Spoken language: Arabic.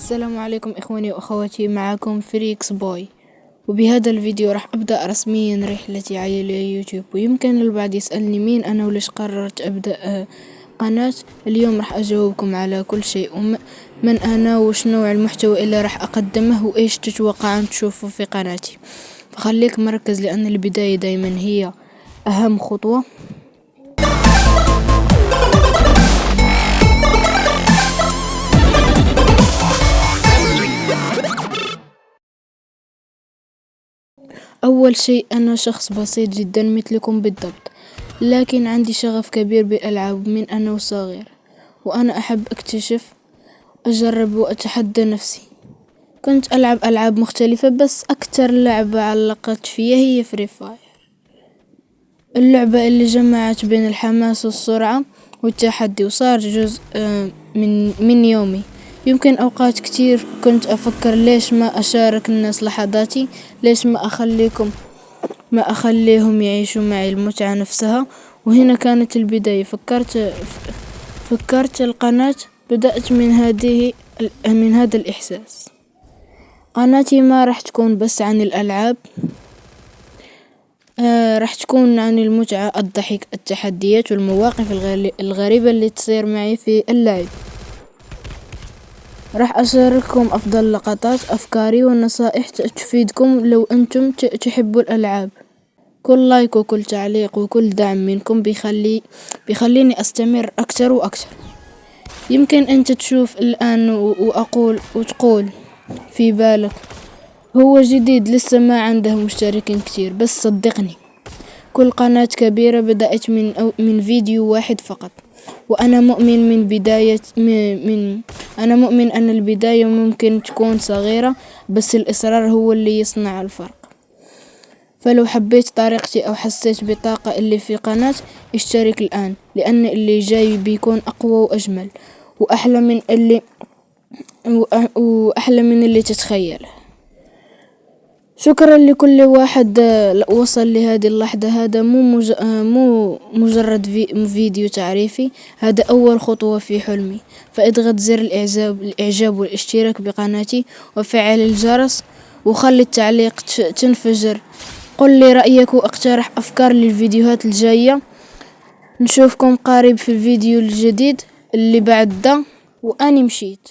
السلام عليكم إخواني وأخواتي، معكم فريكس بوي. وبهذا الفيديو راح أبدأ رسميا رحلتي على اليوتيوب. ويمكن البعض يسألني مين أنا وليش قررت أبدأ قناة. اليوم راح أجاوبكم على كل شيء، من أنا وش نوع المحتوى اللي راح أقدمه وإيش تتوقعون تشوفوا في قناتي. فخليك مركز لأن البداية دايما هي أهم خطوة. أول شيء أنا شخص بسيط جدا مثلكم بالضبط، لكن عندي شغف كبير بالألعاب من أنا وصغير، وأنا أحب أكتشف، أجرب وأتحدى نفسي. كنت ألعب ألعاب مختلفة، بس أكتر لعبة علقت فيها هي فري فاير، اللعبة اللي جمعت بين الحماس والسرعة والتحدي، وصار جزء من يومي. يمكن أوقات كتير كنت أفكر ليش ما أشارك الناس لحظاتي، ليش ما أخليهم يعيشوا معي المتعة نفسها. وهنا كانت البداية. فكرت القناة، بدأت من هذا الإحساس. قناتي ما راح تكون بس عن الألعاب، راح تكون عن المتعة، الضحك، التحديات والمواقف الغريبة اللي تصير معي في اللعب. راح أشارككم أفضل لقطات، أفكاري والنصائح تفيدكم لو أنتم تحبوا الألعاب. كل لايك وكل تعليق وكل دعم منكم بيخليني أستمر أكتر وأكتر. يمكن أنت تشوف الآن وتقول في بالك هو جديد لسه ما عنده مشتركين كتير، بس صدقني كل قناة كبيرة بدأت من فيديو واحد فقط. وأنا مؤمن أن البداية ممكن تكون صغيرة، بس الإصرار هو اللي يصنع الفرق. فلو حبيت طريقتي أو حسيت بطاقة اللي في قناة، اشترك الآن، لأن اللي جاي بيكون أقوى وأجمل وأحلى من اللي تتخيله. شكرا لكل واحد وصل لهذه اللحظة. هذا مو مجرد فيديو تعريفي، هذا أول خطوة في حلمي. فاضغط زر الإعجاب والاشتراك بقناتي وفعل الجرس وخلي التعليق تنفجر. قل لي رأيك واقترح أفكار للفيديوهات الجاية. نشوفكم قريب في الفيديو الجديد اللي بعد ده. وأني مشيت.